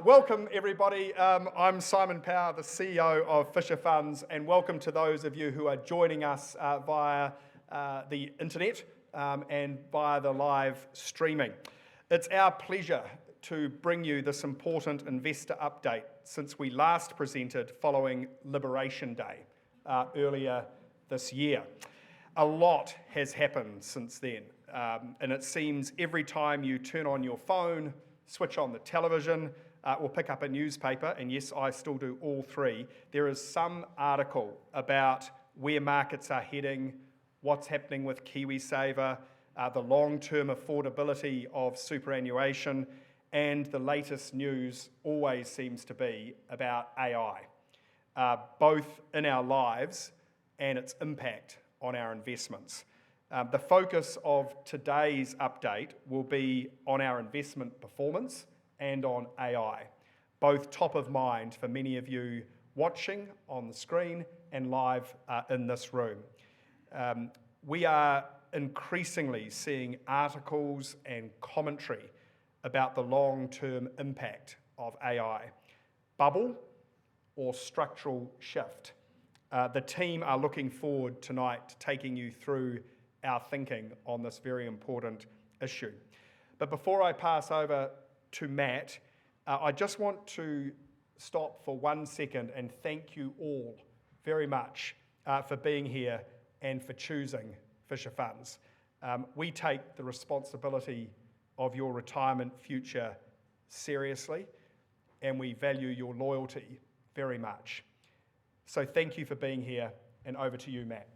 Welcome everybody, I'm Simon Power, the CEO of Fisher Funds, and welcome to those of you who are joining us via the internet and via the live streaming. It's our pleasure to bring you this important investor update since we last presented following Liberation Day earlier this year. A lot has happened since then, and it seems every time you turn on your phone, switch on the television, or pick up a newspaper, and yes, I still do all three, there is some article about where markets are heading, what's happening with KiwiSaver, the long-term affordability of superannuation, and the latest news always seems to be about AI, both in our lives and its impact on our investments. The focus of today's update will be on our investment performance and on AI, both top of mind for many of you watching on the screen and live in this room. We are increasingly seeing articles and commentary about the long-term impact of AI, bubble or structural shift. The team are looking forward tonight to taking you through our thinking on this very important issue. But before I pass over to Matt, I just want to stop for 1 second and thank you all very much for being here and for choosing Fisher Funds. We take the responsibility of your retirement future seriously, and we value your loyalty very much. So thank you for being here, and over to you, Matt.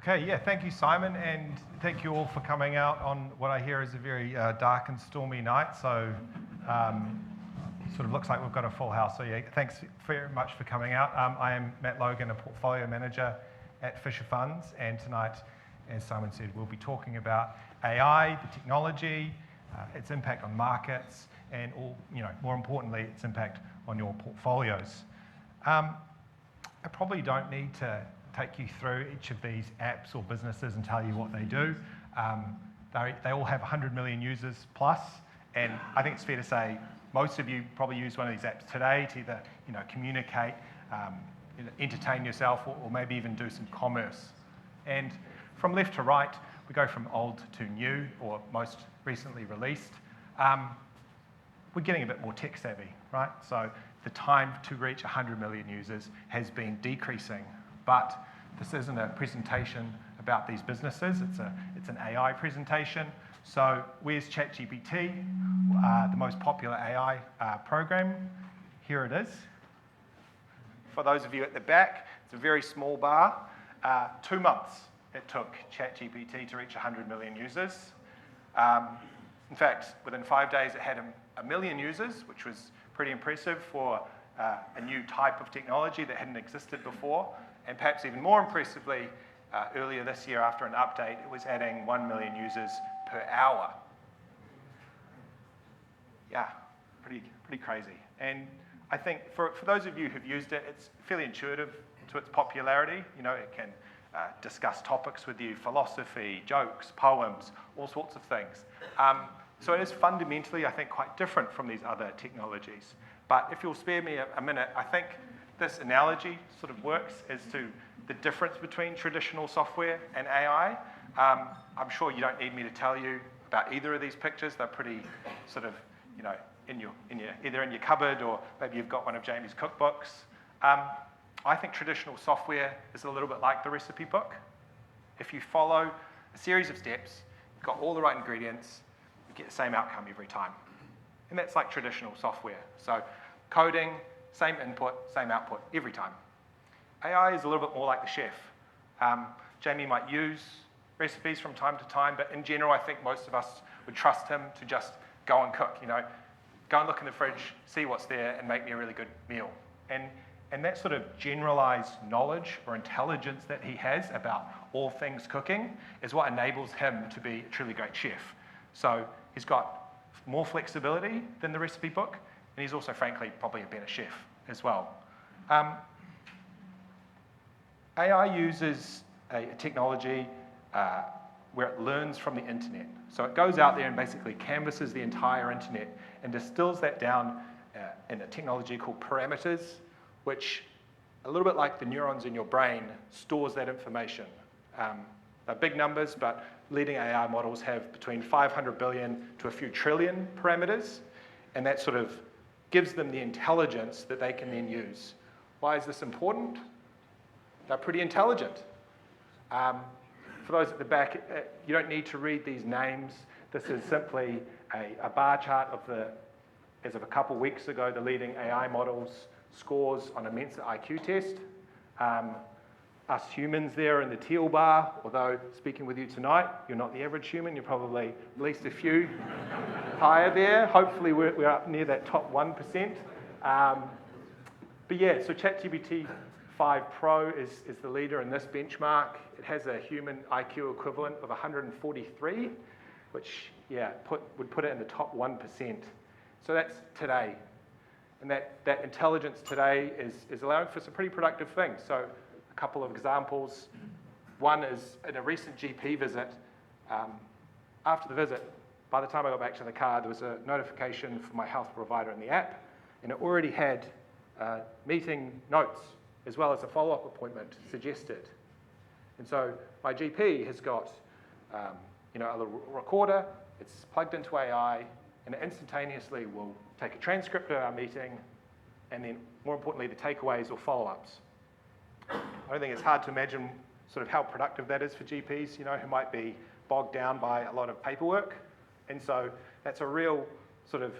Okay, thank you, Simon, and thank you all for coming out on what I hear is a very dark and stormy night. So sort of looks like we've got a full house. So thanks very much for coming out. I am Matt Logan, a portfolio manager at Fisher Funds, and tonight, as Simon said, we'll be talking about AI, the technology, its impact on markets, and more importantly, its impact on your portfolios. I probably don't need to take you through each of these apps or businesses and tell you what they do. They all have 100 million users plus, and I think it's fair to say most of you probably use one of these apps today to either communicate, entertain yourself, or maybe even do some commerce. And from left to right, we go from old to new, or most recently released. We're getting a bit more tech savvy, right? So the time to reach 100 million users has been decreasing. But this isn't a presentation about these businesses, it's an AI presentation. So where's ChatGPT, the most popular AI program? Here it is. For those of you at the back, it's a very small bar. 2 months it took ChatGPT to reach 100 million users. In fact, within 5 days it had a million users, which was pretty impressive for a new type of technology that hadn't existed before. And perhaps even more impressively, earlier this year after an update, it was adding 1 million users per hour. Yeah, pretty crazy. And I think for those of you who've used it, it's fairly intuitive to its popularity. It can discuss topics with you, philosophy, jokes, poems, all sorts of things. So it is fundamentally, I think, quite different from these other technologies. But if you'll spare me a minute, I think this analogy sort of works as to the difference between traditional software and AI. I'm sure you don't need me to tell you about either of these pictures. They're pretty sort of, either in your cupboard or maybe you've got one of Jamie's cookbooks. I think traditional software is a little bit like the recipe book. If you follow a series of steps, you've got all the right ingredients, you get the same outcome every time. And that's like traditional software. So coding, same input, same output every time. AI is a little bit more like the chef. Jamie might use recipes from time to time, but in general, I think most of us would trust him to just go and cook. Go and look in the fridge, see what's there, and make me a really good meal. And that sort of generalized knowledge or intelligence that he has about all things cooking is what enables him to be a truly great chef. So he's got more flexibility than the recipe book, and he's also, frankly, probably a better chef as well. AI uses a technology where it learns from the internet. So it goes out there and basically canvasses the entire internet and distills that down in a technology called parameters, which, a little bit like the neurons in your brain, stores that information. They're big numbers, but leading AI models have between 500 billion to a few trillion parameters, and that sort of gives them the intelligence that they can then use. Why is this important? They're pretty intelligent. For those at the back, you don't need to read these names. This is simply a bar chart of as of a couple weeks ago, the leading AI models scores on a Mensa IQ test. Us humans there in the teal bar, although speaking with you tonight, you're not the average human, you're probably at least a few higher there. Hopefully we're up near that top 1%. But yeah, so ChatGPT 5 Pro is the leader in this benchmark. It has a human IQ equivalent of 143, which would put it in the top 1%. So that's today. And that intelligence today is allowing for some pretty productive things. So a couple of examples. One is in a recent GP visit. After the visit, by the time I got back to the car, there was a notification from my health provider in the app, and it already had meeting notes as well as a follow-up appointment suggested. And so my GP has got a little recorder, it's plugged into AI, and it instantaneously will take a transcript of our meeting, and then more importantly, the takeaways or follow-ups. I don't think it's hard to imagine sort of how productive that is for GPs, who might be bogged down by a lot of paperwork. And so that's a real sort of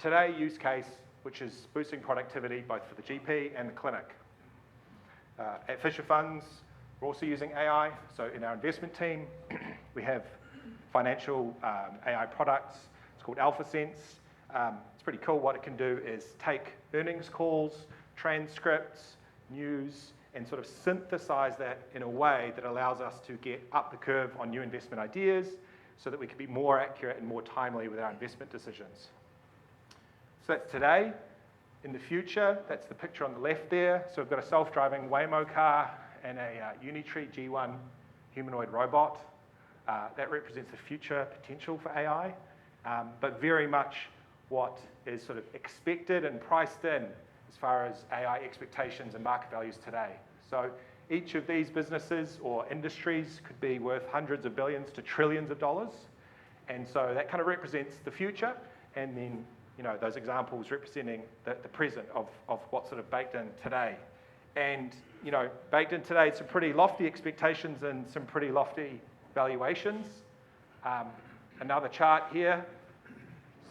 today use case, which is boosting productivity both for the GP and the clinic. At Fisher Funds, we're also using AI. So in our investment team, we have financial AI products. It's called AlphaSense. It's pretty cool. What it can do is take earnings calls, transcripts, news, and sort of synthesize that in a way that allows us to get up the curve on new investment ideas so that we can be more accurate and more timely with our investment decisions. So that's today. In the future, that's the picture on the left there. So we've got a self-driving Waymo car and a Unitree G1 humanoid robot. That represents the future potential for AI, but very much what is sort of expected and priced in as far as AI expectations and market values today. So each of these businesses or industries could be worth hundreds of billions to trillions of dollars. And so that kind of represents the future, and then those examples representing the present of what's sort of baked in today. And baked in today, some pretty lofty expectations and some pretty lofty valuations. Another chart here.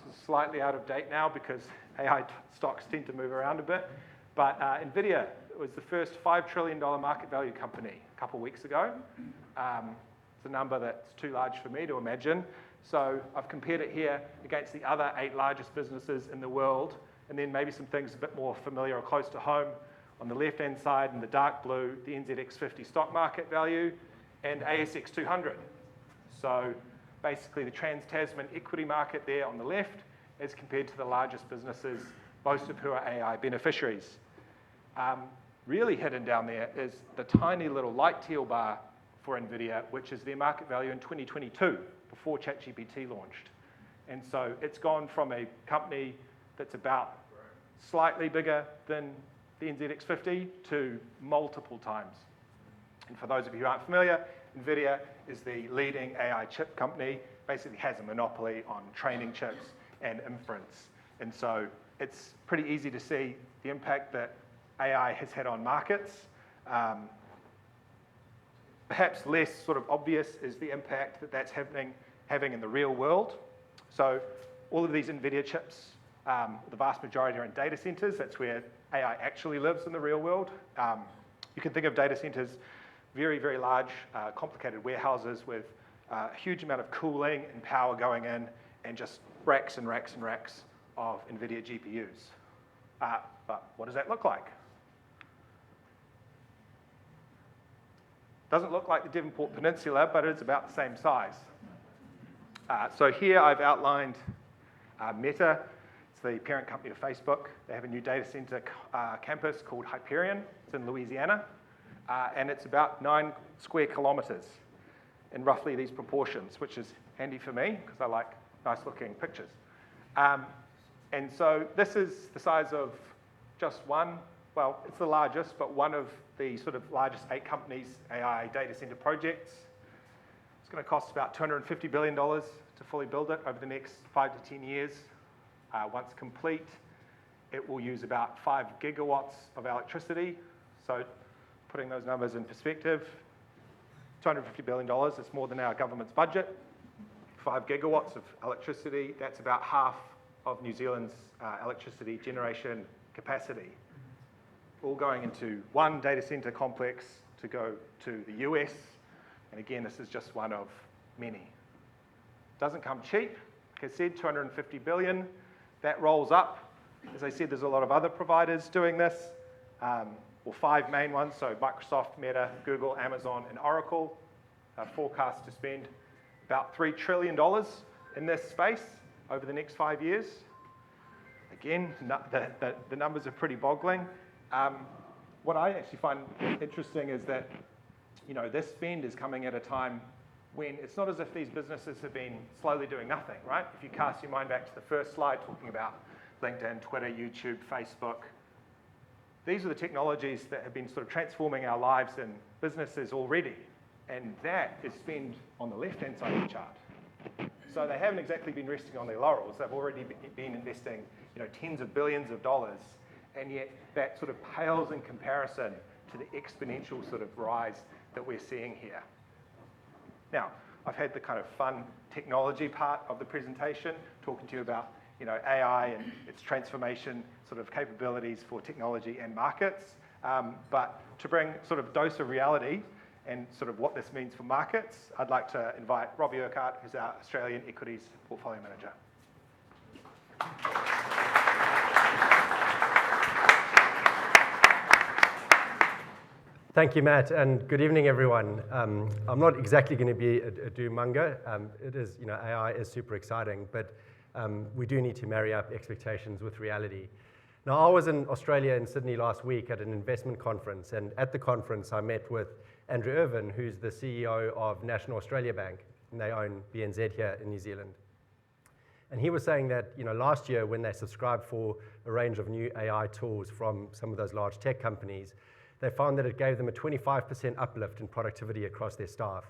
This is slightly out of date now because AI stocks tend to move around a bit. But NVIDIA was the first $5 trillion market value company a couple of weeks ago. It's a number that's too large for me to imagine. So I've compared it here against the other 8 largest businesses in the world, and then maybe some things a bit more familiar or close to home. On the left-hand side in the dark blue, the NZX 50 stock market value and ASX 200. So basically the Trans-Tasman equity market there on the left as compared to the largest businesses, most of who are AI beneficiaries. Really hidden down there is the tiny little light teal bar for NVIDIA, which is their market value in 2022, before ChatGPT launched. And so it's gone from a company that's about slightly bigger than the NZX 50 to multiple times. And for those of you who aren't familiar, NVIDIA is the leading AI chip company, basically has a monopoly on training chips and inference. And so it's pretty easy to see the impact that AI has had on markets. Perhaps less sort of obvious is the impact that that's having in the real world. So all of these NVIDIA chips, the vast majority are in data centers. That's where AI actually lives in the real world. You can think of data centers, very, very large, complicated warehouses with a huge amount of cooling and power going in, and just racks and racks and racks of NVIDIA GPUs. But what does that look like? Doesn't look like the Devonport Peninsula, but it's about the same size. So here I've outlined Meta. It's the parent company of Facebook. They have a new data center campus called Hyperion. It's in Louisiana. and it's about 9 square kilometers in roughly these proportions, which is handy for me because I like nice looking pictures. And so this is the size of just one, well, it's the largest, but one of the sort of largest 8 companies' AI data center projects. It's going to cost about $250 billion to fully build it over the next 5 to 10 years. Once complete, it will use about 5 gigawatts of electricity. So putting those numbers in perspective, $250 billion, it's more than our government's budget. 5 gigawatts of electricity, that's about half of New Zealand's electricity generation capacity. All going into one data center complex to go to the US. And again, this is just one of many. Doesn't come cheap. Like I said, $250 billion. That rolls up. As I said, there's a lot of other providers doing this. Well, 5 main ones, so Microsoft, Meta, Google, Amazon, and Oracle are forecast to spend about $3 trillion in this space over the next 5 years. Again, the numbers are pretty boggling. What I actually find interesting is that this spend is coming at a time when it's not as if these businesses have been slowly doing nothing, right? If you cast your mind back to the first slide talking about LinkedIn, Twitter, YouTube, Facebook, these are the technologies that have been sort of transforming our lives and businesses already. And that is spend on the left-hand side of the chart. So they haven't exactly been resting on their laurels. They've already been investing tens of billions of dollars. And yet that sort of pales in comparison to the exponential sort of rise that we're seeing here. Now, I've had the kind of fun technology part of the presentation, talking to you about AI and its transformation sort of capabilities for technology and markets. But to bring sort of dose of reality and sort of what this means for markets, I'd like to invite Robbie Urquhart, who's our Australian Equities Portfolio Manager. Thank you, Matt, and good evening, everyone. I'm not exactly going to be a doom-monger. It is, AI is super exciting, but we do need to marry up expectations with reality. Now, I was in Australia in Sydney last week at an investment conference, and at the conference, I met with Andrew Irvin, who's the CEO of National Australia Bank, and they own BNZ here in New Zealand. And he was saying that, last year when they subscribed for a range of new AI tools from some of those large tech companies, they found that it gave them a 25% uplift in productivity across their staff.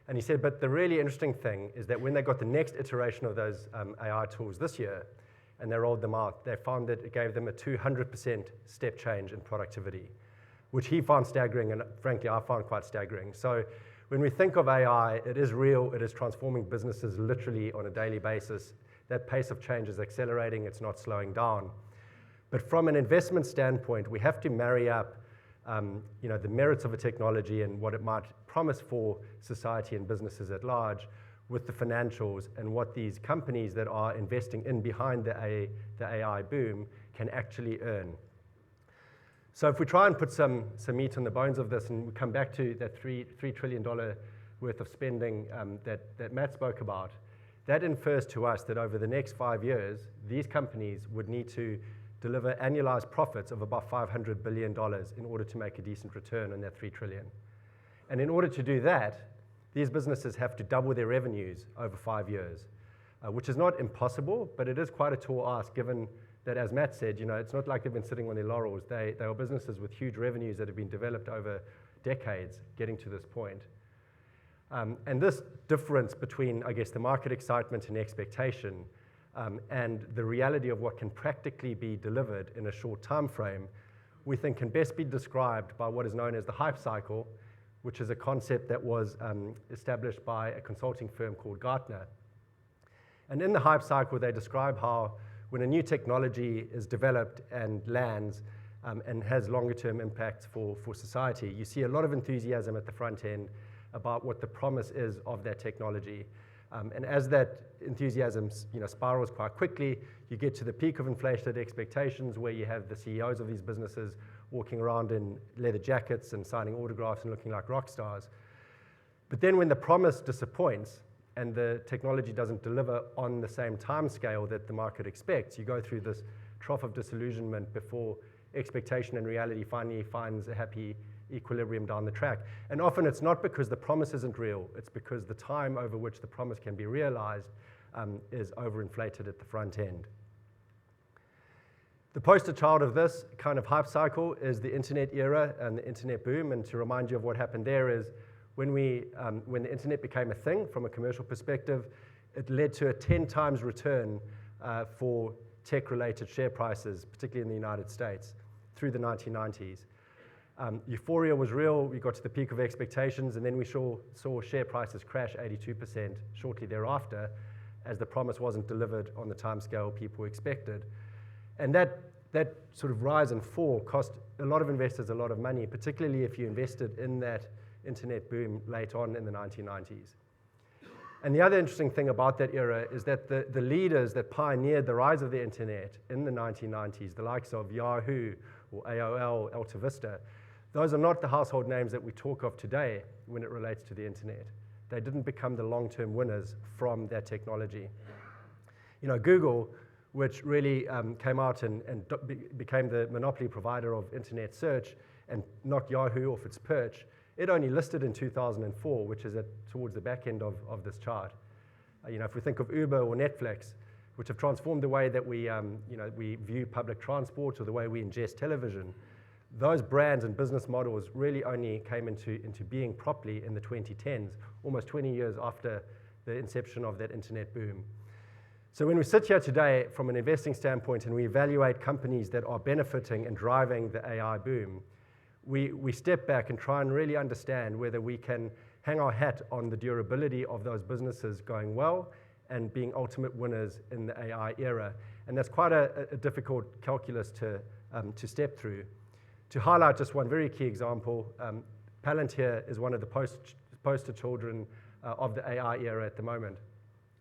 And he said, but the really interesting thing is that when they got the next iteration of those AI tools this year, and they rolled them out, they found that it gave them a 200% step change in productivity, which he found staggering, and frankly, I found quite staggering. So when we think of AI, it is real, it is transforming businesses literally on a daily basis. That pace of change is accelerating, it's not slowing down. But from an investment standpoint, we have to marry up the merits of a technology and what it might promise for society and businesses at large with the financials and what these companies that are investing in behind the AI boom can actually earn. So if we try and put some meat on the bones of this and we come back to that $3 trillion worth of spending that Matt spoke about, that infers to us that over the next 5 years, these companies would need to deliver annualized profits of about $500 billion in order to make a decent return on that $3 trillion. And in order to do that, these businesses have to double their revenues over 5 years, which is not impossible, but it is quite a tall ask given that, as Matt said, it's not like they've been sitting on their laurels. They are businesses with huge revenues that have been developed over decades getting to this point. And this difference between, I guess, the market excitement and expectation and the reality of what can practically be delivered in a short time frame, we think can best be described by what is known as the hype cycle, which is a concept that was established by a consulting firm called Gartner. And in the hype cycle, they describe how when a new technology is developed and lands and has longer-term impacts for society, you see a lot of enthusiasm at the front end about what the promise is of that technology. And as that enthusiasm spirals quite quickly, you get to the peak of inflated expectations where you have the CEOs of these businesses walking around in leather jackets and signing autographs and looking like rock stars. But then when the promise disappoints and the technology doesn't deliver on the same time scale that the market expects, you go through this trough of disillusionment before expectation and reality finally finds a happy equilibrium down the track. And often it's not because the promise isn't real, it's because the time over which the promise can be realized is overinflated at the front end. The poster child of this kind of hype cycle is the internet era and the internet boom. And to remind you of what happened there is when the internet became a thing from a commercial perspective, it led to a 10 times return for tech-related share prices, particularly in the United States, through the 1990s. Euphoria was real. We got to the peak of expectations, and then we saw share prices crash 82% shortly thereafter, as the promise wasn't delivered on the timescale people expected. And that sort of rise and fall cost a lot of investors a lot of money, particularly if you invested in that internet boom late on in the 1990s. And the other interesting thing about that era is that the leaders that pioneered the rise of the internet in the 1990s, the likes of Yahoo or AOL, Alta Vista, those are not the household names that we talk of today when it relates to the internet. They didn't become the long-term winners from that technology. You know, Google, which really came out and became the monopoly provider of internet search and knocked Yahoo off its perch, it only listed in 2004, which is towards the back end of this chart. You know, if we think of Uber or Netflix, which have transformed the way that we view public transport or the way we ingest television, those brands and business models really only came into being properly in the 2010s, almost 20 years after the inception of that internet boom. So when we sit here today from an investing standpoint and we evaluate companies that are benefiting and driving the AI boom, we step back and try and really understand whether we can hang our hat on the durability of those businesses going well and being ultimate winners in the AI era. And that's quite a difficult calculus to step through. To highlight just one very key example, Palantir is one of the poster children of the AI era at the moment.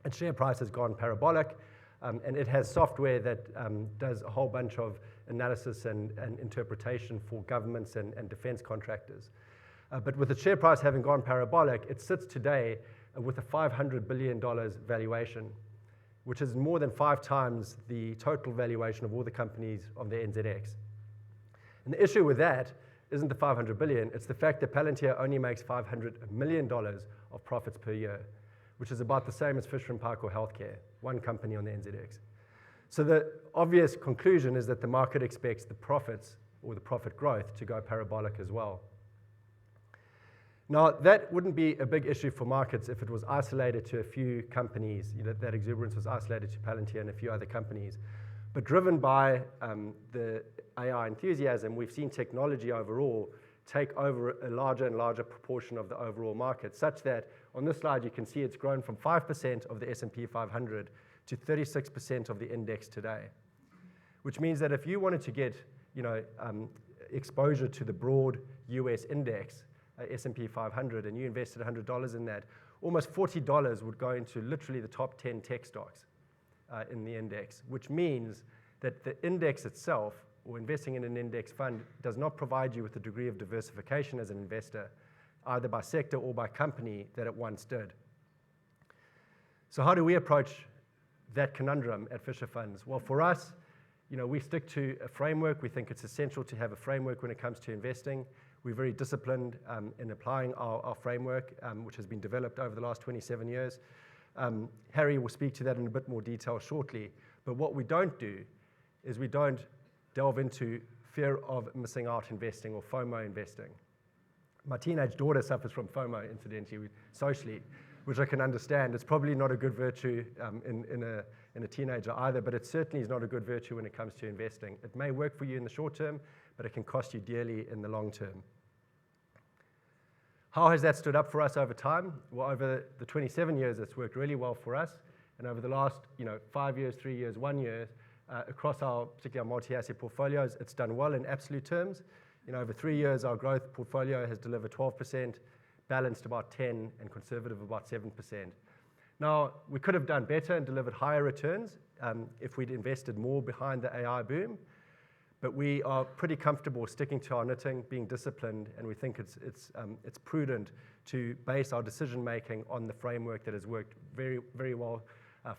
Its share price has gone parabolic, and it has software that does a whole bunch of analysis and interpretation for governments and defense contractors. But with the share price having gone parabolic, it sits today with a $500 billion valuation, which is more than 5 times the total valuation of all the companies of the NZX. And the issue with that isn't the $500 billion, it's the fact that Palantir only makes $500 million of profits per year, which is about the same as Fisher & Paykel Healthcare, one company on the NZX. So the obvious conclusion is that the market expects the profits or the profit growth to go parabolic as well. Now, that wouldn't be a big issue for markets if it was isolated to a few companies. You know, that exuberance was isolated to Palantir and a few other companies. But driven by the AI enthusiasm, we've seen technology overall take over a larger and larger proportion of the overall market, such that on this slide you can see it's grown from 5% of the S&P 500 to 36% of the index today, which means that if you wanted to get exposure to the broad US index, S&P 500, and you invested $100 in that, almost $40 would go into literally the top 10 tech stocks in the index, which means that the index itself, or investing in an index fund, does not provide you with the degree of diversification as an investor, either by sector or by company, that it once did. So how do we approach that conundrum at Fisher Funds? Well, for us, we stick to a framework. We think it's essential to have a framework when it comes to investing. We're very disciplined in applying our framework, which has been developed over the last 27 years. Harry will speak to that in a bit more detail shortly. But what we don't do is we don't delve into fear of missing out investing or FOMO investing. My teenage daughter suffers from FOMO, incidentally, socially, which I can understand. It's probably not a good virtue in a teenager either, but it certainly is not a good virtue when it comes to investing. It may work for you in the short term, but it can cost you dearly in the long term. How has that stood up for us over time? Well, over the 27 years, it's worked really well for us. And over the last 5 years, 3 years, 1 year, across particularly our multi-asset portfolios, it's done well in absolute terms. Over 3 years, our growth portfolio has delivered 12%, balanced about 10%, and conservative about 7%. Now, we could have done better and delivered higher returns if we'd invested more behind the AI boom. But we are pretty comfortable sticking to our knitting, being disciplined, and we think it's prudent to base our decision-making on the framework that has worked very, very well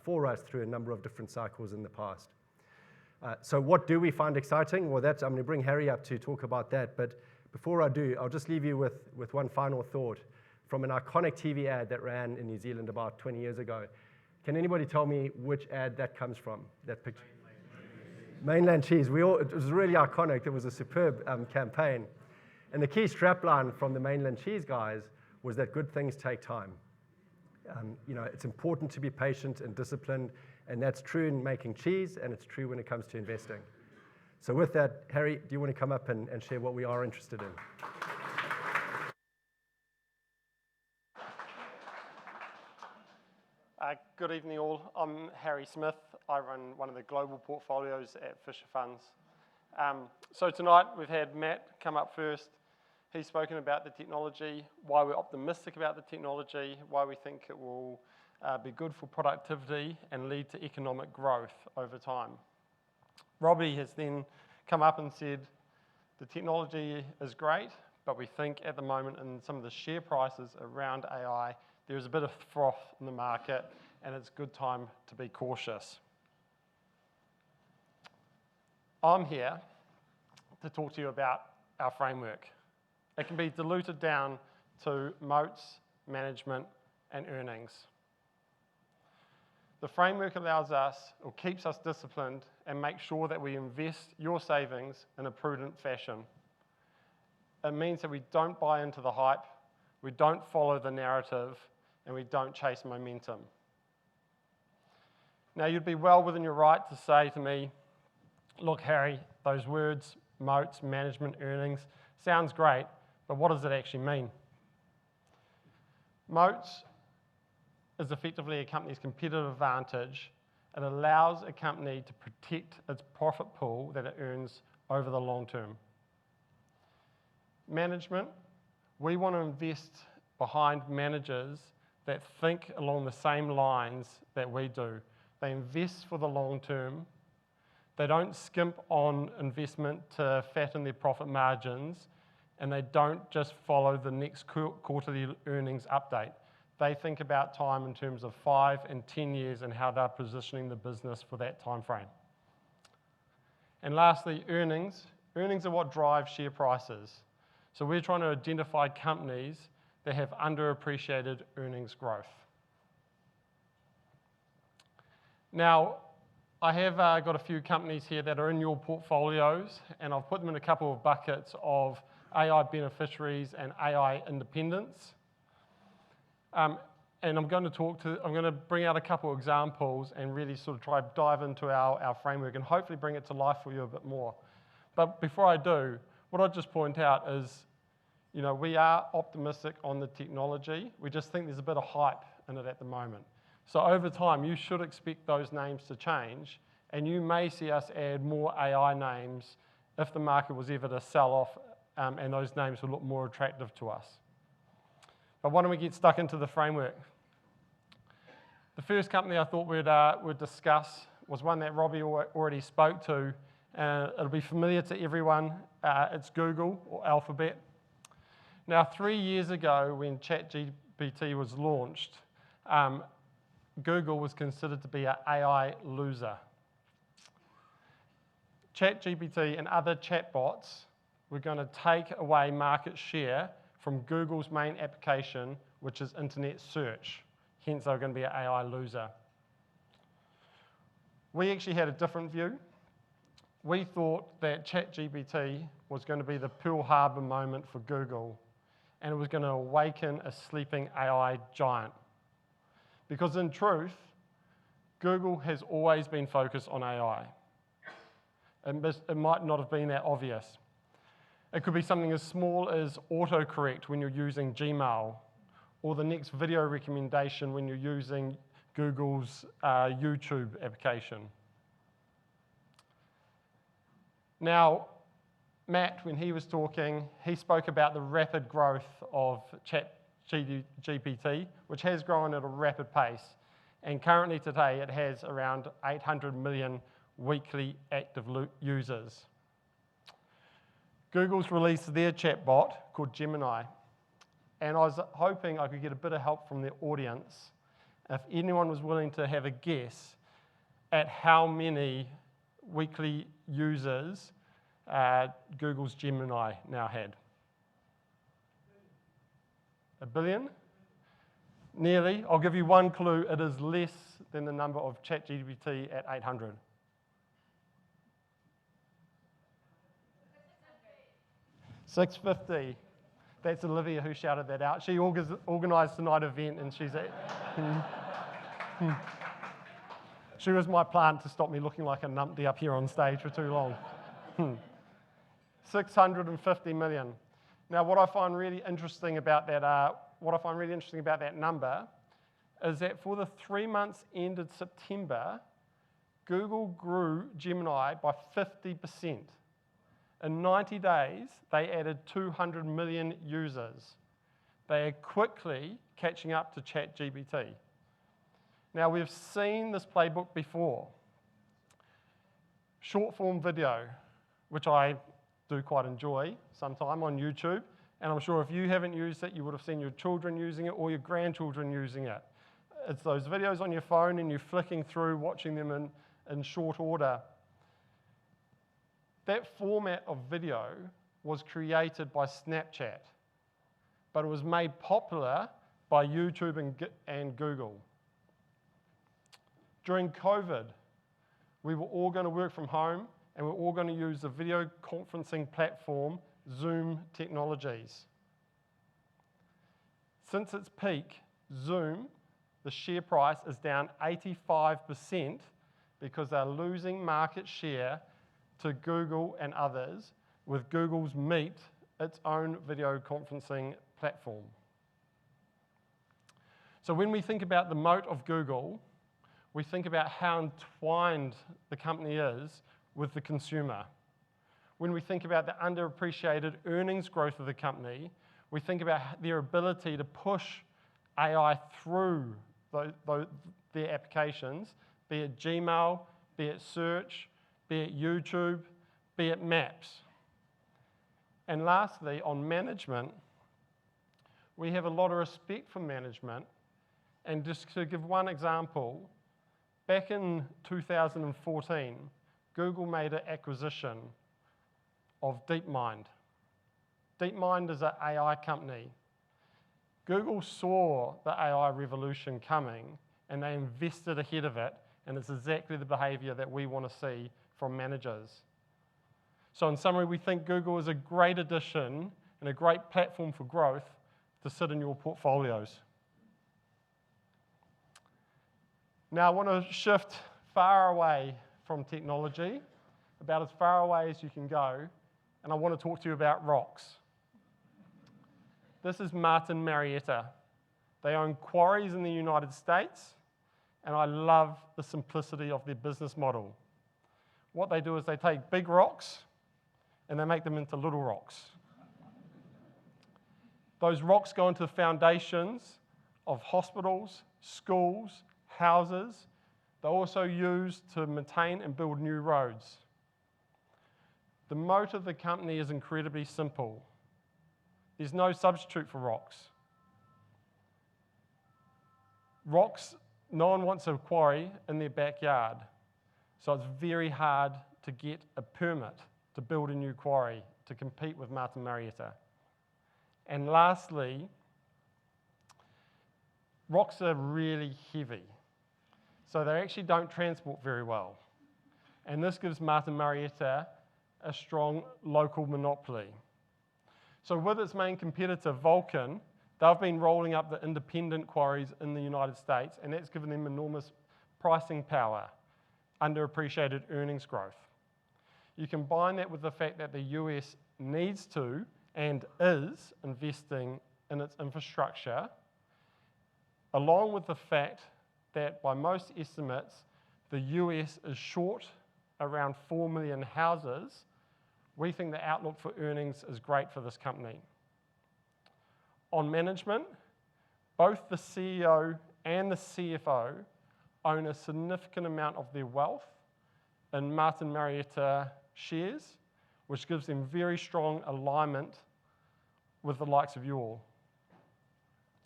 for us through a number of different cycles in the past. So what do we find exciting? Well, I'm going to bring Harry up to talk about that. But before I do, I'll just leave you with one final thought from an iconic TV ad that ran in New Zealand about 20 years ago. Can anybody tell me which ad that comes from, that picture? Mainland cheese. It was really iconic. It was a superb campaign. And the key strapline from the Mainland cheese guys was that good things take time. It's important to be patient and disciplined, and that's true in making cheese, and it's true when it comes to investing. So with that, Harry, do you want to come up and share what we are interested in? Good evening all. I'm Harry Smith. I run one of the global portfolios at Fisher Funds. So tonight we've had Matt come up first. He's spoken about the technology, why we're optimistic about the technology, why we think it will be good for productivity and lead to economic growth over time. Robbie has then come up and said the technology is great, but we think at the moment in some of the share prices around AI, there's a bit of froth in the market, and it's a good time to be cautious. I'm here to talk to you about our framework. It can be diluted down to moats, management, and earnings. The framework allows us, or keeps us disciplined, and makes sure that we invest your savings in a prudent fashion. It means that we don't buy into the hype, we don't follow the narrative, and we don't chase momentum. Now, you'd be well within your right to say to me, look, Harry, those words, moats, management, earnings, sounds great, but what does it actually mean? Moats is effectively a company's competitive advantage. It allows a company to protect its profit pool that it earns over the long term. Management, we want to invest behind managers that think along the same lines that we do. They invest for the long term. They don't skimp on investment to fatten their profit margins, and they don't just follow the next quarterly earnings update. They think about time in terms of 5 and 10 years and how they're positioning the business for that time frame. And lastly, earnings. Earnings are what drive share prices. So we're trying to identify companies that have underappreciated earnings growth. Now, I have got a few companies here that are in your portfolios, and I've put them in a couple of buckets of AI beneficiaries and AI independents. And I'm going to bring out a couple of examples and really sort of try to dive into our framework and hopefully bring it to life for you a bit more. But before I do, what I'll just point out is, we are optimistic on the technology. We just think there's a bit of hype in it at the moment. So over time, you should expect those names to change, and you may see us add more AI names if the market was ever to sell off, and those names will look more attractive to us. But why don't we get stuck into the framework? The first company I thought we'd discuss was one that Robbie already spoke to. It'll be familiar to everyone. It's Google, or Alphabet. Now, 3 years ago, when ChatGPT was launched, Google was considered to be an AI loser. ChatGPT and other chatbots were going to take away market share from Google's main application, which is internet search. Hence, they were going to be an AI loser. We actually had a different view. We thought that ChatGPT was going to be the Pearl Harbor moment for Google, and it was going to awaken a sleeping AI giant. Because in truth, Google has always been focused on AI. It might not have been that obvious. It could be something as small as autocorrect when you're using Gmail, or the next video recommendation when you're using Google's YouTube application. Now, Matt, when he was talking, he spoke about the rapid growth of ChatGPT, which has grown at a rapid pace. And currently today, it has around 800 million weekly active users. Google's released their chatbot called Gemini. And I was hoping I could get a bit of help from the audience if anyone was willing to have a guess at how many weekly users Google's Gemini now had. 1 billion? Nearly. I'll give you one clue. It is less than the number of ChatGPT at 800. 650. That's Olivia who shouted that out. She organised tonight's event and she's at... She was my plant to stop me looking like a numpty up here on stage for too long. 650 million. Now, what I find really interesting about that number is that for the 3 months ended September, Google grew Gemini by 50%. In 90 days, they added 200 million users. They are quickly catching up to ChatGPT. Now, we've seen this playbook before. Short-form video, which I do quite enjoy sometime on YouTube, and I'm sure if you haven't used it, you would have seen your children using it or your grandchildren using it. It's those videos on your phone and you're flicking through, watching them in short order. That format of video was created by Snapchat, but it was made popular by YouTube and Google. During COVID, we were all going to work from home and we're all going to use the video conferencing platform, Zoom technologies. Since its peak, Zoom, the share price is down 85% because they're losing market share to Google and others, with Google's Meet, its own video conferencing platform. So when we think about the moat of Google, we think about how entwined the company is with the consumer. When we think about the underappreciated earnings growth of the company, we think about their ability to push AI through their applications, be it Gmail, be it search, be it YouTube, be it Maps. And lastly, on management, we have a lot of respect for management. And just to give one example, back in 2014, Google made an acquisition of DeepMind. DeepMind is an AI company. Google saw the AI revolution coming and they invested ahead of it, and it's exactly the behavior that we want to see from managers. So in summary, we think Google is a great addition and a great platform for growth to sit in your portfolios. Now I want to shift far away from technology, about as far away as you can go, and I want to talk to you about rocks. This is Martin Marietta. They own quarries in the United States, and I love the simplicity of their business model. What they do is they take big rocks and they make them into little rocks. Those rocks go into the foundations of hospitals, schools, houses. They're also used to maintain and build new roads. The moat of the company is incredibly simple. There's no substitute for rocks. Rocks, no one wants a quarry in their backyard, so it's very hard to get a permit to build a new quarry to compete with Martin Marietta. And lastly, rocks are really heavy, so they actually don't transport very well. And this gives Martin Marietta a strong local monopoly. So with its main competitor, Vulcan, they've been rolling up the independent quarries in the United States, and that's given them enormous pricing power, underappreciated earnings growth. You combine that with the fact that the US needs to and is investing in its infrastructure, along with the fact that by most estimates, the US is short around 4 million houses. We think the outlook for earnings is great for this company. On management, both the CEO and the CFO own a significant amount of their wealth in Martin Marietta shares, which gives them very strong alignment with the likes of you all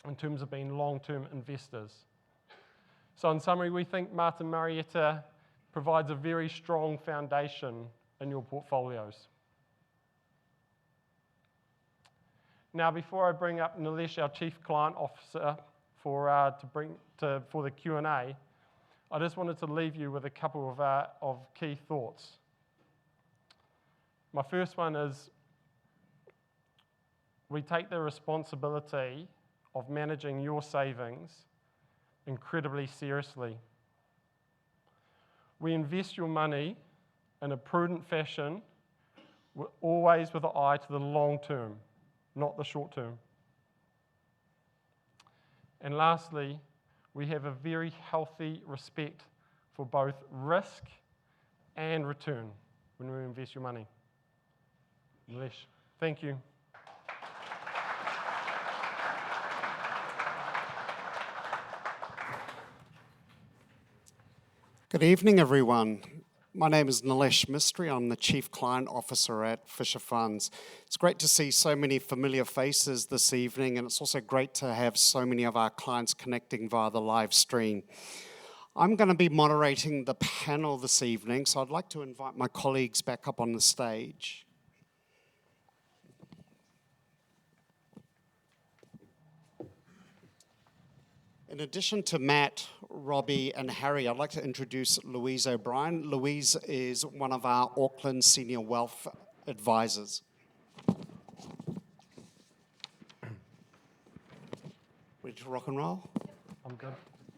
in terms of being long-term investors. So in summary, we think Martin Marietta provides a very strong foundation in your portfolios. Now, before I bring up Nilesh, our Chief Client Officer, for the Q&A, I just wanted to leave you with a couple of key thoughts. My first one is we take the responsibility of managing your savings incredibly seriously. We invest your money in a prudent fashion, always with an eye to the long term, not the short term. And lastly, we have a very healthy respect for both risk and return when we invest your money. Nilesh, thank you. Good evening, everyone. My name is Nilesh Mistry. I'm the Chief Client Officer at Fisher Funds. It's great to see so many familiar faces this evening, and it's also great to have so many of our clients connecting via the live stream. I'm going to be moderating the panel this evening, so I'd like to invite my colleagues back up on the stage. In addition to Matt, Robbie, and Harry, I'd like to introduce Louise O'Brien. Louise is one of our Auckland Senior Wealth Advisors. Ready to rock and roll? I'm good.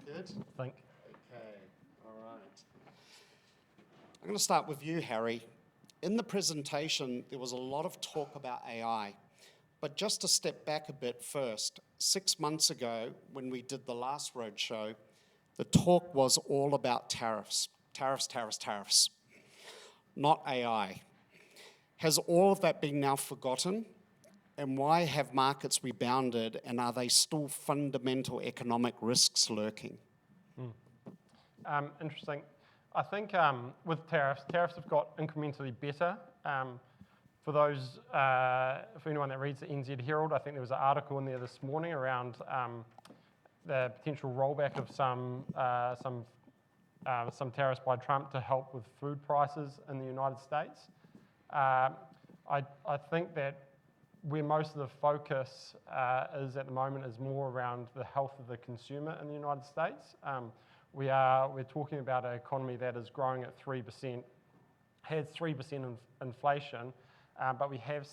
Good? Thank. Okay, all right. I'm going to start with you, Harry. In the presentation, there was a lot of talk about AI. But just to step back a bit first, 6 months ago, when we did the last roadshow, the talk was all about tariffs. Tariffs, tariffs, tariffs, not AI. Has all of that been now forgotten? And why have markets rebounded, and are they still fundamental economic risks lurking? Interesting. I think with tariffs have got incrementally better. For anyone that reads the NZ Herald, I think there was an article in there this morning around the potential rollback of some tariffs by Trump to help with food prices in the United States. I think that where most of the focus is at the moment is more around the health of the consumer in the United States. We're talking about an economy that is growing at 3%, has 3% inflation, but we have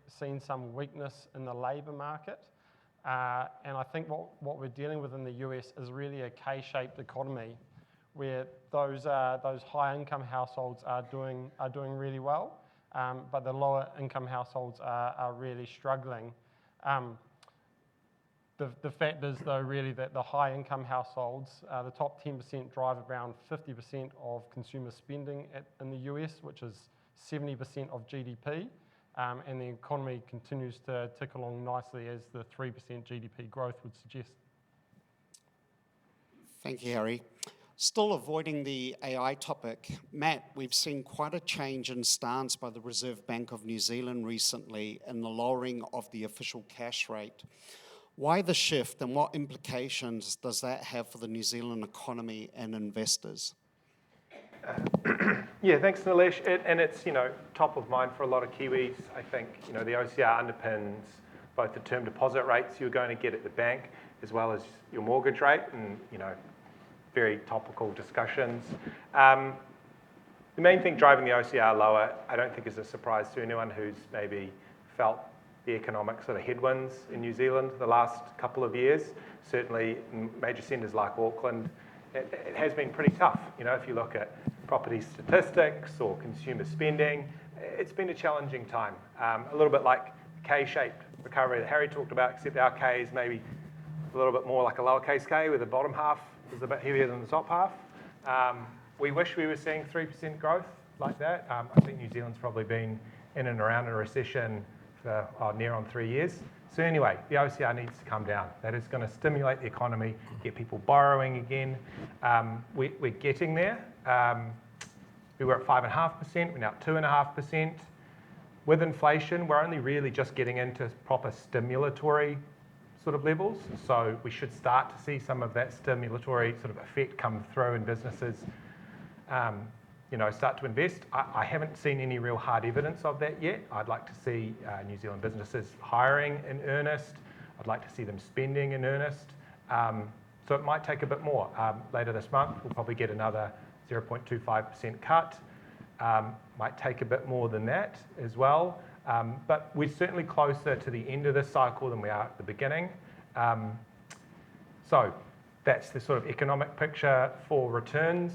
seen some weakness in the labour market. And I think what we're dealing with in the US is really a K-shaped economy where those high-income households are doing really well, but the lower-income households are really struggling. The fact is, though, really that the high-income households, the top 10% drive around 50% of consumer spending in the US, which is 70% of GDP, and the economy continues to tick along nicely as the 3% GDP growth would suggest. Thank you, Harry. Still avoiding the AI topic, Matt, we've seen quite a change in stance by the Reserve Bank of New Zealand recently in the lowering of the official cash rate. Why the shift, and what implications does that have for the New Zealand economy and investors? Yeah, thanks, Nilesh. And it's top of mind for a lot of Kiwis. I think the OCR underpins both the term deposit rates you're going to get at the bank as well as your mortgage rate, and very topical discussions. The main thing driving the OCR lower, I don't think is a surprise to anyone who's maybe felt the economic sort of headwinds in New Zealand the last couple of years. Certainly in major centres like Auckland, it has been pretty tough. If you look at property statistics or consumer spending, it's been a challenging time. A little bit like the K-shaped recovery that Harry talked about, except our K is maybe a little bit more like a lowercase k, where the bottom half is a bit heavier than the top half. We wish we were seeing 3% growth like that. I think New Zealand's probably been in and around a recession for near on 3 years. So anyway, the OCR needs to come down. That is going to stimulate the economy, get people borrowing again. We're getting there. We were at 5.5%, we're now at 2.5%. With inflation, we're only really just getting into proper stimulatory sort of levels. So we should start to see some of that stimulatory sort of effect come through in businesses. start to invest. I haven't seen any real hard evidence of that yet. I'd like to see New Zealand businesses hiring in earnest. I'd like to see them spending in earnest. So it might take a bit more. Later this month, we'll probably get another 0.25% cut. Might take a bit more than that as well. But we're certainly closer to the end of this cycle than we are at the beginning. So that's the sort of economic picture for returns.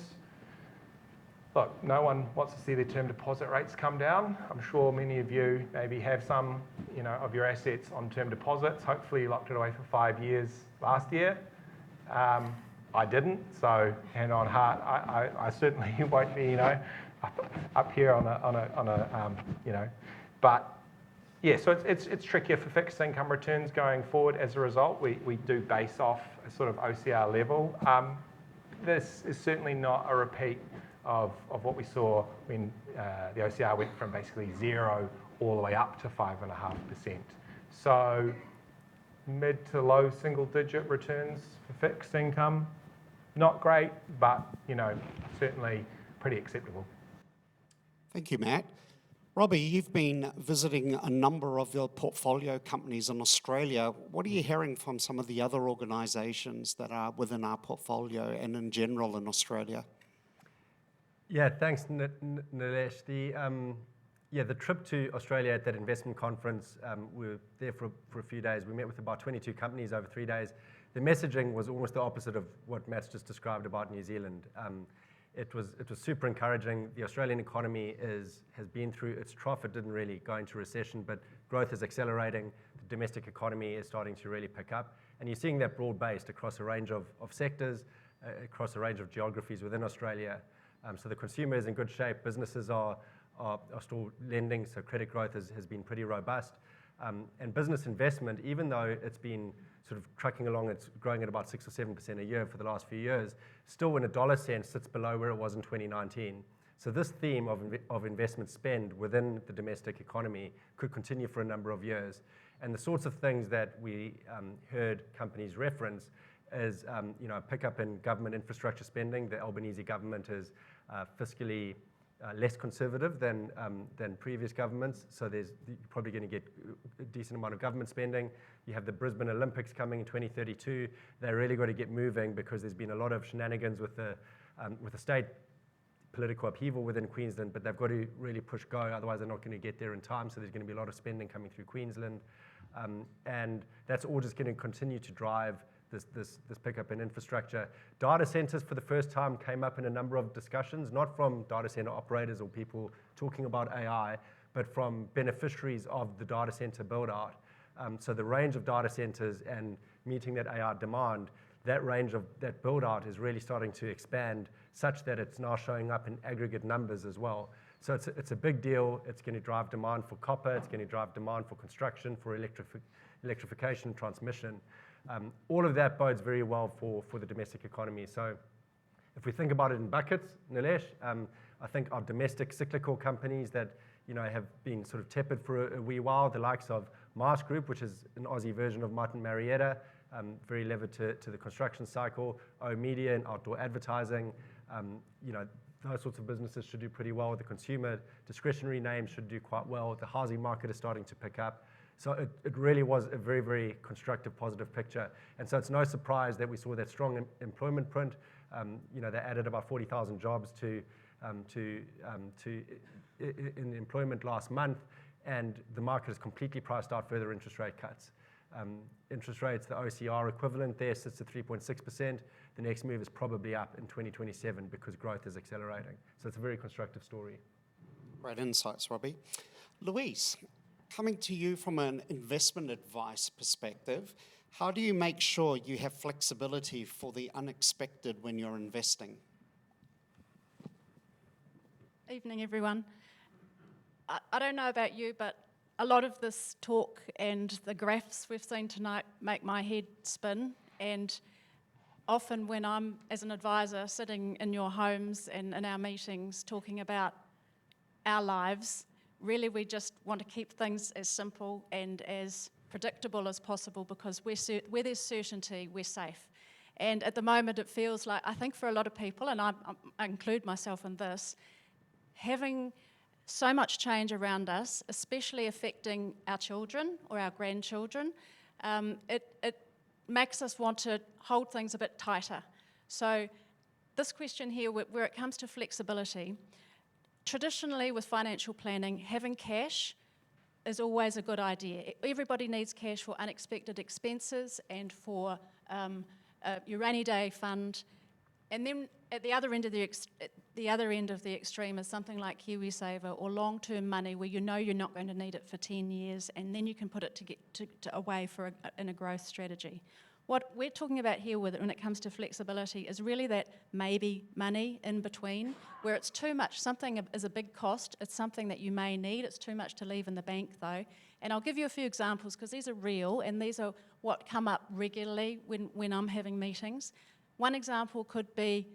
Look, no one wants to see their term deposit rates come down. I'm sure many of you maybe have some, of your assets on term deposits. Hopefully you locked it away for 5 years last year. I didn't, so hand on heart, I certainly won't be, up here on a but yeah, so it's trickier for fixed income returns going forward. As a result, we do base off a sort of OCR level. This is certainly not a repeat of what we saw when the OCR went from basically 0 all the way up to 5.5%. So mid to low single-digit returns for fixed income, not great, but certainly pretty acceptable. Thank you, Matt. Robbie, you've been visiting a number of your portfolio companies in Australia. What are you hearing from some of the other organisations that are within our portfolio and in general in Australia? Yeah, thanks, Nilesh. The trip to Australia at that investment conference, we were there for a few days. We met with about 22 companies over 3 days. The messaging was almost the opposite of what Matt's just described about New Zealand. It was super encouraging. The Australian economy has been through its trough. It didn't really go into recession, but growth is accelerating. The domestic economy is starting to really pick up. And you're seeing that broad-based across a range of sectors, across a range of geographies within Australia. So the consumer is in good shape. Businesses are still lending, so credit growth has been pretty robust. And business investment, even though it's been sort of trucking along, it's growing at about 6 or 7% a year for the last few years, still in a dollar sense sits below where it was in 2019. So this theme of investment spend within the domestic economy could continue for a number of years. And the sorts of things that we heard companies reference is a pickup in government infrastructure spending. The Albanese government is fiscally less conservative than previous governments, so you're probably going to get a decent amount of government spending. You have the Brisbane Olympics coming in 2032. They're really got to get moving because there's been a lot of shenanigans with the state political upheaval within Queensland, but they've got to really push go, otherwise they're not going to get there in time, so there's going to be a lot of spending coming through Queensland. And that's all just going to continue to drive this pickup in infrastructure. Data centers for the first time came up in a number of discussions, not from data center operators or people talking about AI, but from beneficiaries of the data center build out. So the range of data centers and meeting that AI demand, that range of that build out is really starting to expand such that it's now showing up in aggregate numbers as well. So it's a big deal. It's going to drive demand for copper. It's going to drive demand for construction, for electrification, transmission. All of that bodes very well for the domestic economy. So if we think about it in buckets, Nilesh, I think our domestic cyclical companies that have been sort of tepid for a wee while, the likes of Marsh Group, which is an Aussie version of Martin Marietta, very levered to the construction cycle, Media and outdoor advertising, those sorts of businesses should do pretty well. The consumer discretionary names should do quite well. The housing market is starting to pick up. So it really was a very, very constructive, positive picture. And so it's no surprise that we saw that strong employment print. They added about 40,000 jobs to in employment last month, and the market has completely priced out further interest rate cuts. Interest rates, the OCR equivalent there sits at 3.6%. The next move is probably up in 2027 because growth is accelerating. So it's a very constructive story. Great insights, Robbie. Louise, coming to you from an investment advice perspective, how do you make sure you have flexibility for the unexpected when you're investing? Evening, everyone. I don't know about you, but a lot of this talk and the graphs we've seen tonight make my head spin. And often when I'm, as an advisor, sitting in your homes and in our meetings talking about our lives, really we just want to keep things as simple and as predictable as possible because where there's certainty, we're safe. And at the moment it feels like, I think for a lot of people, and I include myself in this, having so much change around us, especially affecting our children or our grandchildren, it makes us want to hold things a bit tighter. So this question here, where it comes to flexibility, traditionally with financial planning, having cash is always a good idea. Everybody needs cash for unexpected expenses and for your rainy day fund. And then at the other end of the extreme is something like KiwiSaver or long-term money where you know you're not going to need it for 10 years, and then you can put it away in a growth strategy. What we're talking about here when it comes to flexibility is really that maybe money in between, where it's too much. Something is a big cost, it's something that you may need, it's too much to leave in the bank though. And I'll give you a few examples because these are real and these are what come up regularly when I'm having meetings. One example could be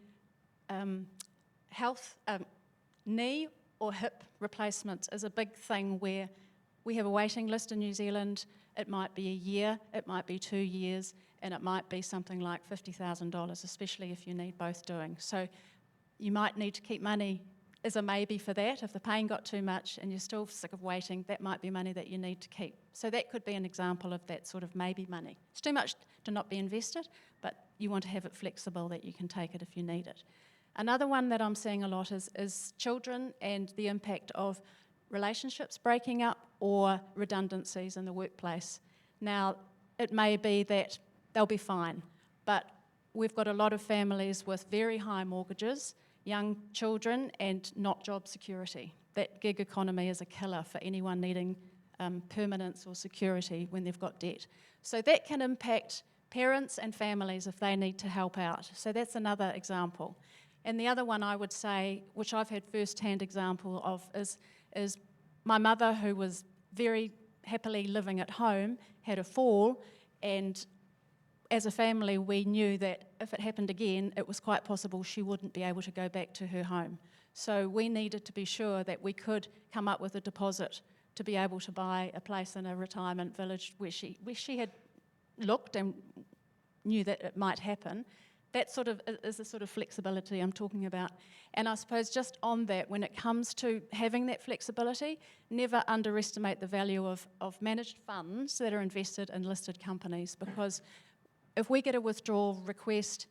knee or hip replacements is a big thing where we have a waiting list in New Zealand. It might be a year, it might be 2 years, and it might be something like $50,000, especially if you need both doing. So you might need to keep money as a maybe for that. If the pain got too much and you're still sick of waiting, that might be money that you need to keep. So that could be an example of that sort of maybe money. It's too much to not be invested, but you want to have it flexible that you can take it if you need it. Another one that I'm seeing a lot is children and the impact of relationships breaking up or redundancies in the workplace. Now, it may be that they'll be fine, but we've got a lot of families with very high mortgages, young children, and not job security. That gig economy is a killer for anyone needing permanence or security when they've got debt. So that can impact parents and families if they need to help out. So that's another example. And the other one I would say, which I've had first-hand example of, is my mother, who was very happily living at home, had a fall, and as a family we knew that if it happened again, it was quite possible she wouldn't be able to go back to her home. So we needed to be sure that we could come up with a deposit to be able to buy a place in a retirement village where she had looked and knew that it might happen. That sort of is the sort of flexibility I'm talking about. And I suppose just on that, when it comes to having that flexibility, never underestimate the value of managed funds that are invested in listed companies, because if we get a withdrawal request,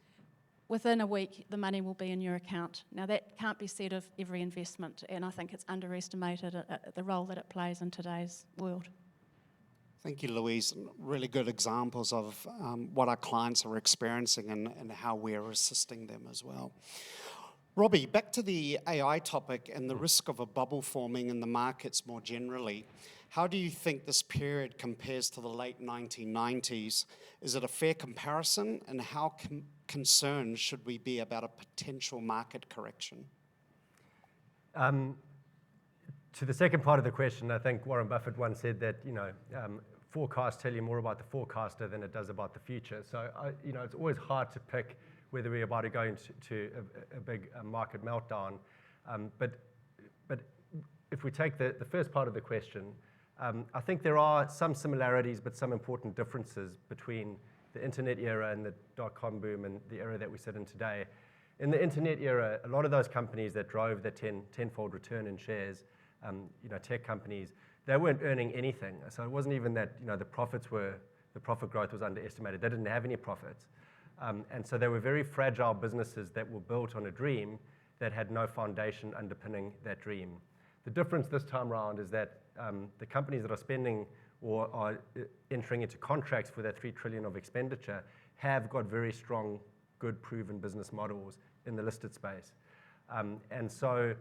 within a week the money will be in your account. Now that can't be said of every investment, and I think it's underestimated the role that it plays in today's world. Thank you, Louise. Really good examples of what our clients are experiencing and how we're assisting them as well. Robbie, back to the AI topic and the risk of a bubble forming in the markets more generally. How do you think this period compares to the late 1990s? Is it a fair comparison? And how concerned should we be about a potential market correction? To the second part of the question, I think Warren Buffett once said that, forecasts tell you more about the forecaster than it does about the future. So, it's always hard to pick whether we're about to go into a big market meltdown. But if we take the first part of the question, I think there are some similarities but some important differences between the internet era and the dot-com boom and the era that we sit in today. In the internet era, a lot of those companies that drove the tenfold return in shares, tech companies, they weren't earning anything. So it wasn't even that the profit growth was underestimated. They didn't have any profits. And so they were very fragile businesses that were built on a dream that had no foundation underpinning that dream. The difference this time around is that the companies that are spending or are entering into contracts for that $3 trillion of expenditure have got very strong, good, proven business models in the listed space. And so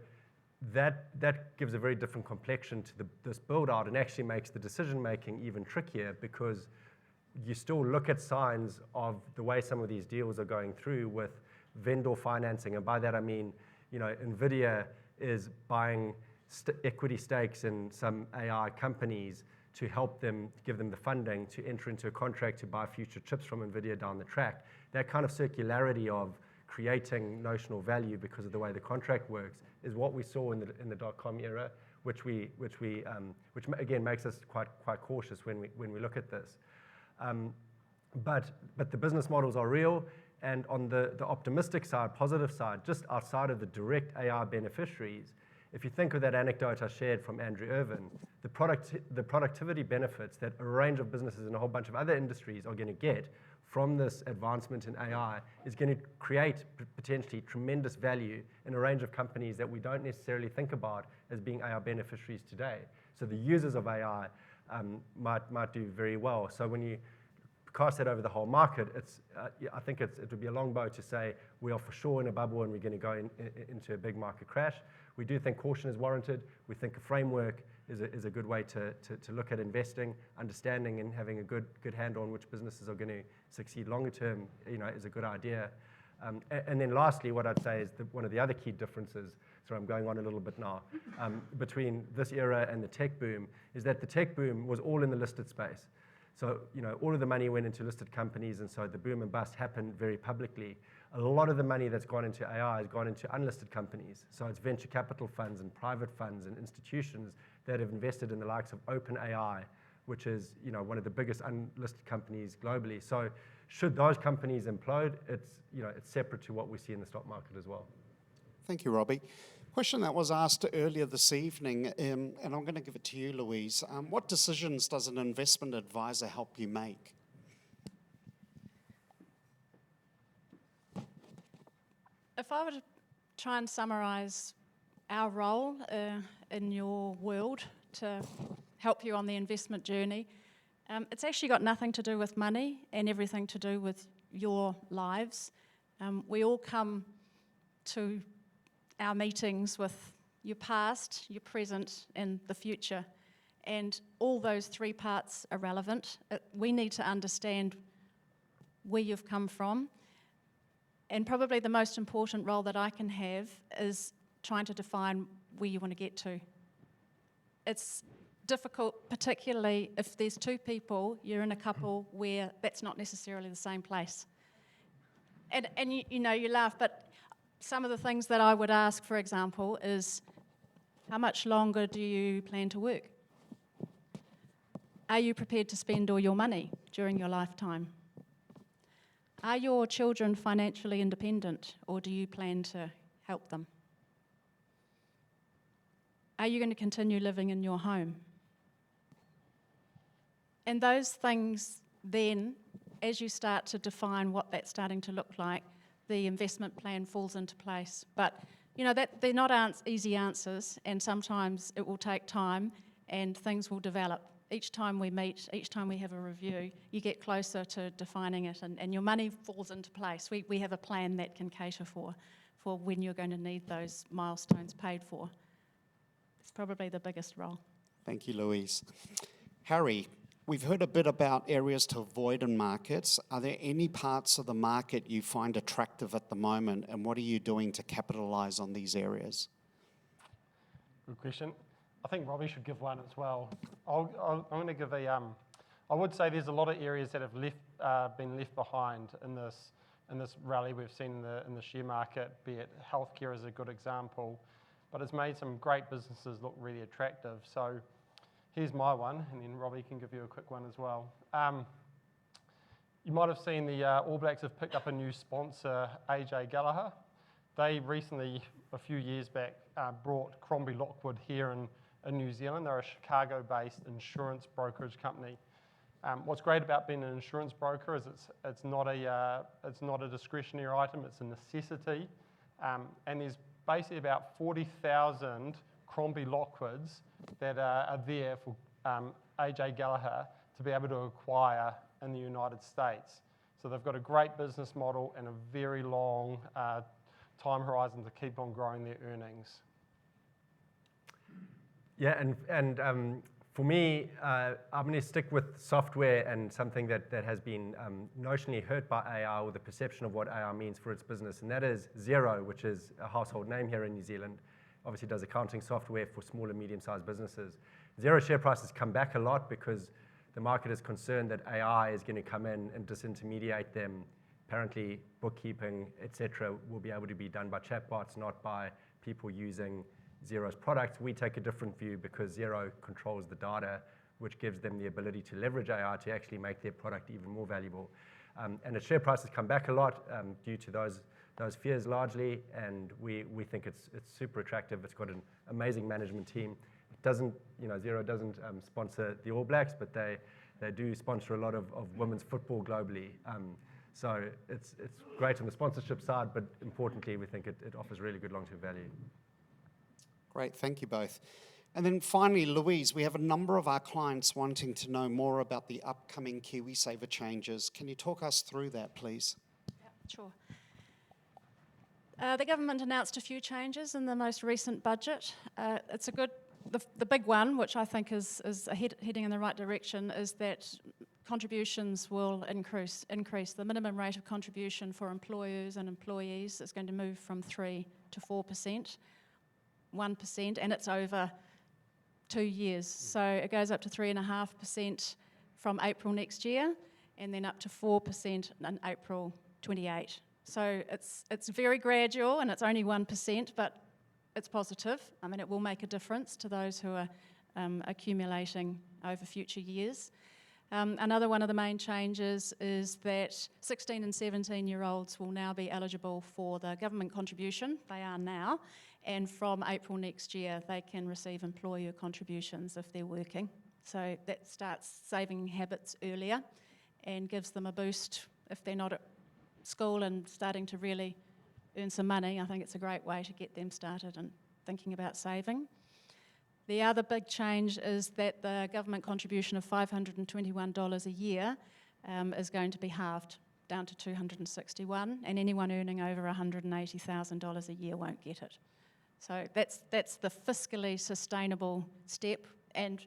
that gives a very different complexion to this build-out and actually makes the decision-making even trickier, because you still look at signs of the way some of these deals are going through with vendor financing. And by that I mean, NVIDIA is buying equity stakes in some AI companies to help them, give them the funding to enter into a contract to buy future chips from NVIDIA down the track. That kind of circularity of creating notional value because of the way the contract works is what we saw in the dot-com era, which again makes us quite cautious when we look at this. But the business models are real, and on the optimistic side, positive side, just outside of the direct AI beneficiaries, If you think of that anecdote I shared from Andrew Irvin, the productivity benefits that a range of businesses and a whole bunch of other industries are going to get from this advancement in AI is going to create potentially tremendous value in a range of companies that we don't necessarily think about as being AI beneficiaries today. So the users of AI might do very well. So when you cast that over the whole market, I think it would be a long bow to say we are for sure in a bubble and we're going to go into a big market crash. We do think caution is warranted. We think a framework is a good way to look at investing, understanding and having a good handle on which businesses are going to succeed longer term, is a good idea. And then lastly, what I'd say is one of the other key differences, so I'm going on a little bit now, between this era and the tech boom is that the tech boom was all in the listed space. So, all of the money went into listed companies, and so the boom and bust happened very publicly. A lot of the money that's gone into AI has gone into unlisted companies. So it's venture capital funds and private funds and institutions that have invested in the likes of OpenAI, which is, one of the biggest unlisted companies globally. So should those companies implode, it's separate to what we see in the stock market as well. Thank you, Robbie. Question that was asked earlier this evening, and I'm going to give it to you, Louise. What decisions does an investment advisor help you make? If I were to try and summarise our role in your world to help you on the investment journey, it's actually got nothing to do with money and everything to do with your lives. We all come to our meetings with your past, your present, and the future. And all those three parts are relevant. We need to understand where you've come from. And probably the most important role that I can have is trying to define where you want to get to. It's difficult, particularly if there's two people, you're in a couple where that's not necessarily the same place. And you laugh, but some of the things that I would ask, for example, is how much longer do you plan to work? Are you prepared to spend all your money during your lifetime? Are your children financially independent, or do you plan to help them? Are you going to continue living in your home? And those things then, as you start to define what that's starting to look like, the investment plan falls into place. But, they're not easy answers, and sometimes it will take time and things will develop. Each time we meet, each time we have a review, you get closer to defining it, and your money falls into place. We have a plan that can cater for when you're going to need those milestones paid for. It's probably the biggest role. Thank you, Louise. Harry, we've heard a bit about areas to avoid in markets. Are there any parts of the market you find attractive at the moment, and what are you doing to capitalise on these areas? Good question. I think Robbie should give one as well. I'm going to give I would say there's a lot of areas that have been left behind in this rally we've seen in the share market, be it healthcare is a good example, but it's made some great businesses look really attractive. So here's my one, and then Robbie can give you a quick one as well. You might have seen the All Blacks have picked up a new sponsor, AJ Gallagher. They recently, a few years back, brought Crombie Lockwood here in New Zealand. They're a Chicago-based insurance brokerage company. What's great about being an insurance broker is it's not a discretionary item, it's a necessity. And there's basically about 40,000 Crombie Lockwoods that are there for AJ Gallagher to be able to acquire in the United States. So they've got a great business model and a very long time horizon to keep on growing their earnings. Yeah, and for me, I'm going to stick with software and something that has been notionally hurt by AI, or the perception of what AI means for its business, and that is Xero, which is a household name here in New Zealand. Obviously does accounting software for small and medium-sized businesses. Xero share prices come back a lot because the market is concerned that AI is going to come in and disintermediate them. Apparently, bookkeeping, etc., will be able to be done by chatbots, not by people using Xero's products. We take a different view because Xero controls the data, which gives them the ability to leverage AI to actually make their product even more valuable. And its share prices come back a lot due to those those fears largely, and we think it's super attractive. It's got an amazing management team. It doesn't, Xero doesn't sponsor the All Blacks, but they do sponsor a lot of women's football globally. So it's great on the sponsorship side, but importantly, we think it offers really good long-term value. Great, thank you both. And then finally, Louise, we have a number of our clients wanting to know more about the upcoming KiwiSaver changes. Can you talk us through that, please? Yeah, sure. The government announced a few changes in the most recent budget. It's the big one, which I think is heading in the right direction, is that contributions will increase. The minimum rate of contribution for employers and employees is going to move from 3% to 4%, 1%, and it's over 2 years. So it goes up to 3.5% from April next year, and then up to 4% in April 28. So it's very gradual, and it's only 1%, but it's positive. I mean, it will make a difference to those who are accumulating over future years. Another one of the main changes is that 16 and 17-year-olds will now be eligible for the government contribution. They are now. And from April next year, they can receive employer contributions if they're working. So that starts saving habits earlier and gives them a boost if they're not at school and starting to really earn some money. I think it's a great way to get them started and thinking about saving. The other big change is that the government contribution of $521 a year is going to be halved down to $261, and anyone earning over $180,000 a year won't get it. So that's the fiscally sustainable step. And,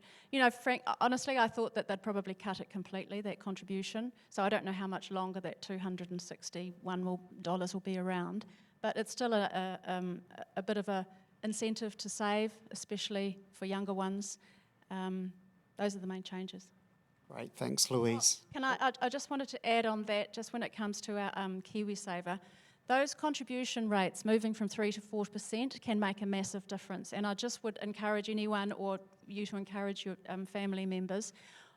Frank, honestly, I thought that they'd probably cut it completely, that contribution. So I don't know how much longer that $261 will be around. But it's still a bit of a incentive to save, especially for younger ones. Those are the main changes. Great, thanks, Louise. I just wanted to add on that, just when it comes to our KiwiSaver, those contribution rates moving from 3% to 4% can make a massive difference. And I just would encourage anyone or you to encourage your family members.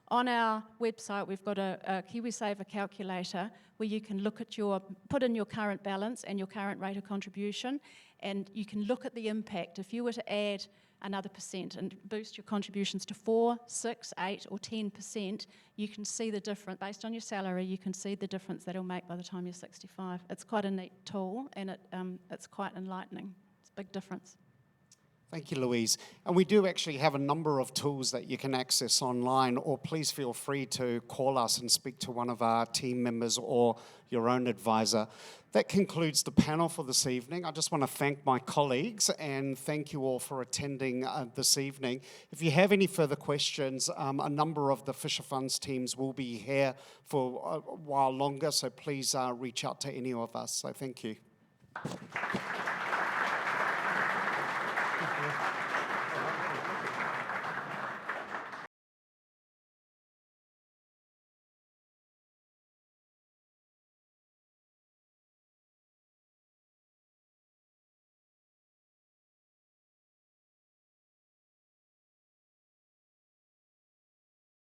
On our website, we've got a KiwiSaver calculator where you can put in your current balance and your current rate of contribution, and you can look at the impact. If you were to add another percent and boost your contributions to 4%, 6%, 8%, or 10%, you can see the difference. Based on your salary, you can see the difference that it'll make by the time you're 65. It's quite a neat tool, and it's quite enlightening. It's a big difference. Thank you, Louise. And we do actually have a number of tools that you can access online, or please feel free to call us and speak to one of our team members or your own advisor. That concludes the panel for this evening. I just want to thank my colleagues and thank you all for attending this evening. If you have any further questions, a number of the Fisher Funds teams will be here for a while longer, so please reach out to any of us. So thank you.